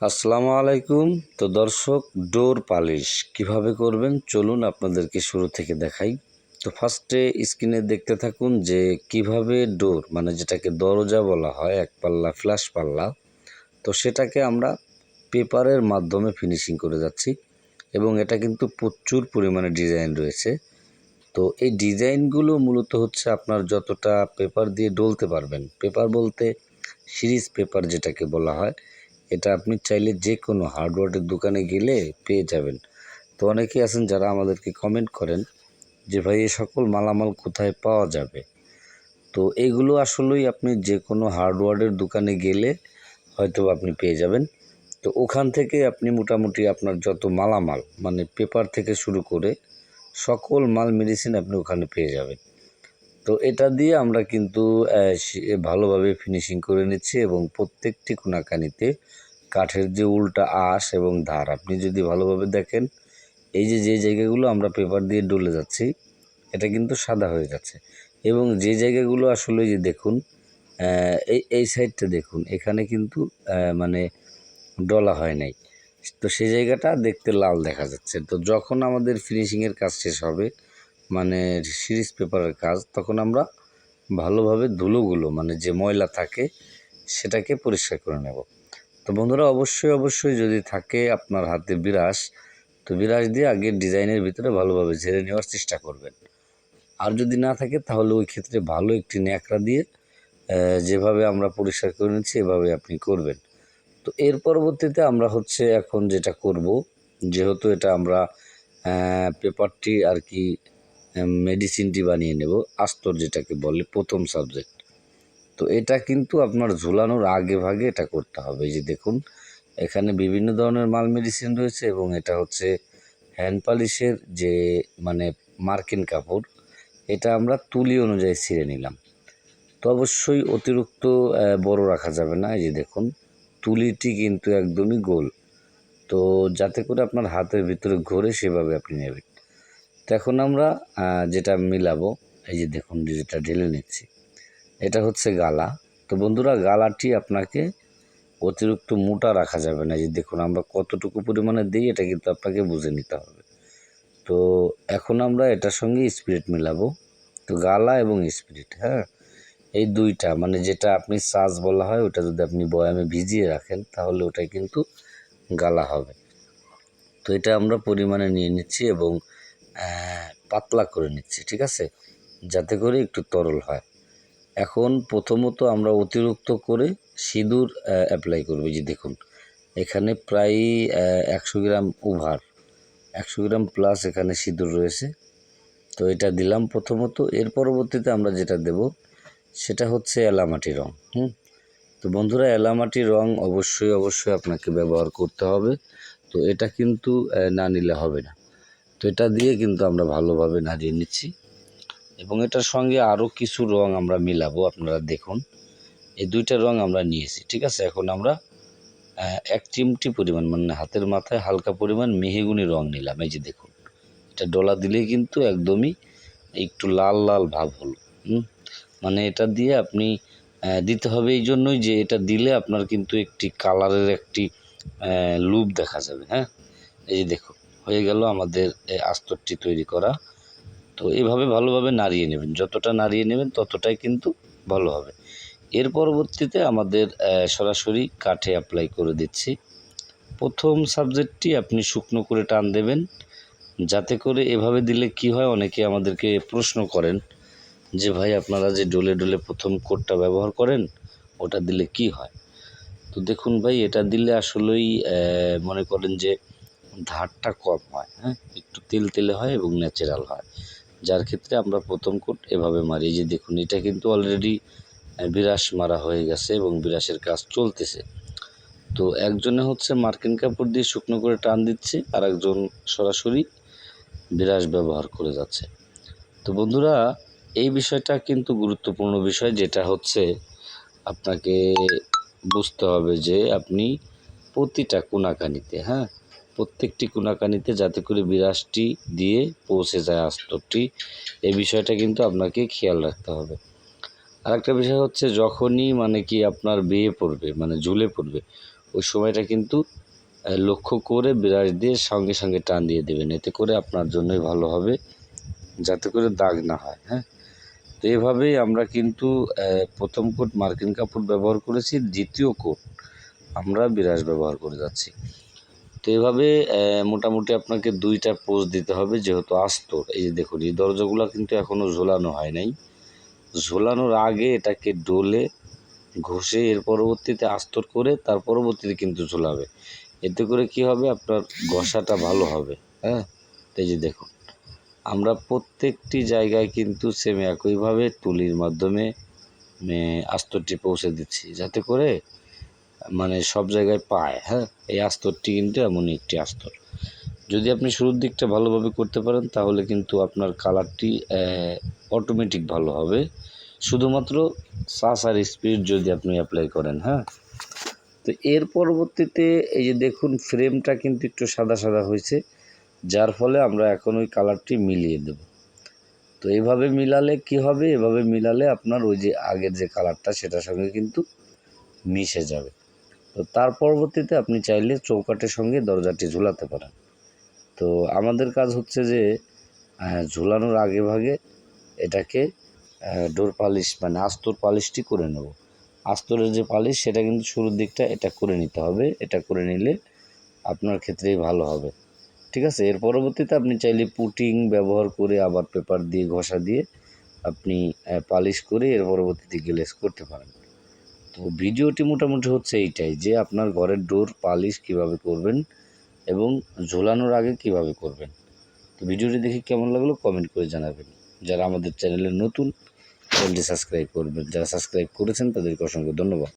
আসসালামু আলাইকুম। তো দর্শক, ডোর পালিশ কিভাবে করবেন চলুন আপনাদেরকে শুরু থেকে দেখাই। তো ফার্স্টে স্ক্রিনে দেখতে থাকুন যে কিভাবে ডোর মানে যেটাকে দরজা বলা হয়, এক পাল্লা ফ্ল্যাশ পাল্লা, তো সেটাকে আমরা পেপারের মাধ্যমে ফিনিশিং করে যাচ্ছি এবং এটা কিন্তু প্রচুর পরিমাণে ডিজাইন রয়েছে। তো এই ডিজাইনগুলো মূলত হচ্ছে আপনার যতটা পেপার দিয়ে ডলতে পারবেন, পেপার বলতে সিরিজ পেপার যেটাকে বলা হয়, এটা আপনি চাইলে যে কোনো হার্ডওয়্যারের দোকানে গেলে পেয়ে যাবেন। তো অনেকেই আছেন যারা আমাদেরকে কমেন্ট করেন যে ভাই এই সকল মালামাল কোথায় পাওয়া যাবে। তো এইগুলো আসলেই আপনি যে কোনো হার্ডওয়্যারের দোকানে গেলে হয়তো আপনি পেয়ে যাবেন। তো ওখান থেকে আপনি মোটামুটি আপনার যত মালামাল মানে পেপার থেকে শুরু করে সকল মাল মেডিসিন আপনি ওখানে পেয়ে যাবেন। তো এটা দিয়ে আমরা কিন্তু ভালোভাবে ফিনিশিং করে নিচ্ছি এবং প্রত্যেকটি কোনাকানিতে কাঠের যে উল্টা আঁশ এবং ধার আপনি যদি ভালোভাবে দেখেন, এই যে জায়গাগুলো আমরা পেপার দিয়ে ডলে যাচ্ছি এটা কিন্তু সাদা হয়ে যাচ্ছে এবং যে জায়গাগুলো আসলে যে দেখুন, এই সাইডটা দেখুন, এখানে কিন্তু মানে ডলা হয় নাই, তো সেই জায়গাটা দেখতে লাল দেখা যাচ্ছে। তো যখন আমাদের ফিনিশিংয়ের কাজ শেষ হবে মানে সিরিজ পেপারের কাজ, তখন আমরা ভালোভাবে ধুলোগুলো মানে যে ময়লা থাকে সেটাকে পরিষ্কার করে নেব। তো বন্ধুরা, অবশ্যই যদি থাকে আপনার হাতে বিরাস, তো বিরাস দিয়ে আগে ডিজাইনের ভিতরে ভালোভাবে ঝেড়ে নেওয়ার চেষ্টা করবেন। আর যদি না থাকে তাহলে ওই ক্ষেত্রে ভালো একটি ন্যাকড়া দিয়ে যেভাবে আমরা পরিষ্কার করে নিচ্ছি এভাবে আপনি করবেন। তো এর পরবর্তীতে আমরা হচ্ছে এখন যেটা করব, যেহেতু এটা আমরা পেপারটি আর কি মেডিসিনটি বানিয়ে নেব, আস্তর যেটাকে বলে প্রথম সাবজেক্ট। তো এটা কিন্তু আপনার ঝুলানোর আগে ভাগে এটা করতে হবে। এই যে দেখুন, এখানে বিভিন্ন ধরনের মাল মেডিসিন রয়েছে এবং এটা হচ্ছে হ্যান্ড পালিশের যে মানে মার্কিন কাপড়, এটা আমরা তুলি অনুযায়ী ছিঁড়ে নিলাম। তো অবশ্যই অতিরিক্ত বড় রাখা যাবে না। এই যে দেখুন, তুলিটি কিন্তু একদমই গোল, তো যাতে করে আপনার হাতের ভিতরে ঘোরে সেভাবে আপনি নেবেন। তো এখন আমরা যেটা মিলাবো, এই যে দেখুন যেটা ঢেলে নিচ্ছি, এটা হচ্ছে গালা। তো বন্ধুরা, গালাটি আপনাকে অতিরিক্ত মোটা রাখা যাবে না। এই যে দেখুন আমরা কতটুকু পরিমাণে দিই এটা কিন্তু আপনাকে বুঝে নিতে হবে। তো এখন আমরা এটার সঙ্গে স্পিরিট মিলাবো। তো গালা এবং স্পিরিট, হ্যাঁ, এই দুইটা মানে যেটা আপনি সাজ বলা হয়, ওটা যদি আপনি বয়ামে ভিজিয়ে রাখেন তাহলে ওটাই কিন্তু গালা হবে। তো এটা আমরা পরিমাণে নিয়ে নিচ্ছি এবং পাতলা করে নিচ্ছি, ঠিক আছে, যাতে করে একটু তরল হয়। এখন প্রথমত আমরা অতিরিক্ত করে সিঁদুর অ্যাপ্লাই করব। যে দেখুন, এখানে প্রায় 100 গ্রাম ওভার, 100 গ্রাম প্লাস এখানে সিঁদুর রয়েছে। তো এটা দিলাম প্রথমত। এর পরবর্তীতে আমরা যেটা দেব সেটা হচ্ছে এলামাটি রং। তো বন্ধুরা, এলামাটি রং অবশ্যই আপনাকে ব্যবহার করতে হবে। তো এটা কিন্তু না নিলে হবে না। তো এটা দিয়ে কিন্তু আমরা ভালোভাবে নাড়িয়ে নিচ্ছি এবং এটার সঙ্গে আরও কিছু রং আমরা মিলাবো। আপনারা দেখুন, এই দুইটা রং আমরা নিয়েছি, ঠিক আছে। এখন আমরা 1 চিমটি পরিমাণ মানে হাতের মাথায় হালকা পরিমাণ মেহগনি রং নিলাম। এই যে দেখুন, এটা ডলা দিলেই কিন্তু একদমই একটু লাল লাল ভাব হলো। মানে এটা দিয়ে আপনি দিতে হবে এই জন্যই যে এটা দিলে আপনার কিন্তু একটি কালারের একটি লুক দেখা যাবে। হ্যাঁ, এই যে দেখুন, হয়ে গেল আমাদের আস্তরটি তৈরি করা। তো এইভাবে ভালোভাবে নাড়িয়ে নেবেন, যতটা নাড়িয়ে নেবেন ততটাই কিন্তু ভালো হবে। এর পরবর্তীতে আমাদের সরাসরি কাঠে অ্যাপ্লাই করে দিচ্ছি। প্রথম সাবজেক্টটি আপনি শুকনো করে টান দেবেন, যাতে করে এভাবে দিলে কি হয়, অনেকে আমাদেরকে প্রশ্ন করেন যে ভাই আপনারা যে ডলে ডলে প্রথম কোটটা ব্যবহার করেন ওটা দিলে কি হয়। তো দেখুন ভাই, এটা দিলে আসলেই মনে করেন যে ধারটা কম হয়, হ্যাঁ, একটু তেলে হয় এবং ন্যাচারাল হয়, যার ক্ষেত্রে আমরা প্রথম কোট এভাবে মারি। যে দেখুন, এটা কিন্তু অলরেডি বিরাস মারা হয়ে গেছে এবং বিরাসের কাজ চলতেছে। তো একজনে হচ্ছে মার্কিন কাপড় দিয়ে শুকনো করে টান দিচ্ছে, আর একজন সরাসরি বিরাস ব্যবহার করে যাচ্ছে। তো বন্ধুরা, এই বিষয়টা কিন্তু গুরুত্বপূর্ণ বিষয়, যেটা হচ্ছে আপনাকে বুঝতে হবে যে আপনি প্রতিটা কোনাকানিতে, হ্যাঁ, প্রত্যেকটি কোনাকানিতে যাতে করে বিরাসটি দিয়ে পৌঁছে যায় আস্তরটি, এই বিষয়টা কিন্তু আপনাকে খেয়াল রাখতে হবে। আরেকটা বিষয় হচ্ছে, যখনই মানে কি আপনার বেয়ে পড়বে মানে ঝুলে পড়বে, ওই সময়টা কিন্তু লক্ষ্য করে ব্রাশ দিয়ে সঙ্গে সঙ্গে টান দিয়ে দেবেন, এতে করে আপনার জন্যই ভালো হবে, যাতে করে দাগ না হয়। হ্যাঁ, তো এভাবেই আমরা কিন্তু প্রথম কোট মার্কিন কাপড় ব্যবহার করেছি, দ্বিতীয় কোট আমরা ব্রাশ ব্যবহার করে যাচ্ছি। তো এভাবে মোটামুটি আপনাকে 2টা পোজ দিতে হবে, যেহেতু আস্তর। এই যে দেখুন, এই দরজাগুলো কিন্তু এখনও ঝোলানো হয় নাই। ঝোলানোর আগে এটাকে ডলে ঘষে এর পরবর্তীতে আস্তর করে তার পরবর্তীতে কিন্তু ঝোলাবে। এতে করে কি হবে, আপনার ঘষাটা ভালো হবে। হ্যাঁ, এই যে দেখুন, আমরা প্রত্যেকটি জায়গায় কিন্তু সেম একইভাবে তুলির মাধ্যমে আস্তরটি পৌঁছে দিচ্ছি, যাতে করে মানে সব জায়গায় পায়। হ্যাঁ, এই আস্তরটি কিন্তু এমনই একটি আস্তর। যদি আপনি শুরুর দিকটা ভালোভাবে করতে পারেন, তাহলে কিন্তু আপনার কালারটি অটোমেটিক ভালো হবে, শুধুমাত্র সাস আর স্পিড যদি আপনি অ্যাপ্লাই করেন। হ্যাঁ, তো এর পরবর্তীতে এই যে দেখুন, ফ্রেমটা কিন্তু একটু সাদা সাদা হয়েছে, যার ফলে আমরা এখন ওই কালারটি মিলিয়ে দেব। তো এইভাবে মিলালে কি হবে, এভাবে মিলালে আপনার ওই যে আগের যে কালারটা সেটার সঙ্গে কিন্তু মিশে যাবে। তো তার পরবর্তীতে আপনি চাইলে চৌকাঠের সঙ্গে দরজাটি ঝুলাতে পারেন। তো আমাদের কাজ হচ্ছে যে ঝুলানোর আগে ভাগে এটাকে ডোর পালিশ মানে আস্তর পালিশটি করে নেব। আস্তরের যে পালিশ সেটা কিন্তু শুরুর দিকটা এটা করে নিতে হবে, এটা করে নিলে আপনার ক্ষেত্রেই ভালো হবে। ঠিক আছে, এর পরবর্তীতে আপনি চাইলে পুটিং ব্যবহার করে আবার পেপার দিয়ে ঘষা দিয়ে আপনি পালিশ করে এর পরবর্তীতে গ্লেজ করতে পারেন। তো ভিডিওটি মোটামুটি হচ্ছে এইটাই, যে আপনার ঘরের ডোর পালিশ কিভাবে করবেন এবং ঝোলানোর আগে কিভাবে করবেন। তো ভিডিওটি দেখে কেমন লাগলো কমেন্ট করে জানাবেন। যারা আমাদের চ্যানেলে নতুন, চ্যানেলটি সাবস্ক্রাইব করবেন, যারা সাবস্ক্রাইব করেছেন তাদেরকে অসংখ্য ধন্যবাদ।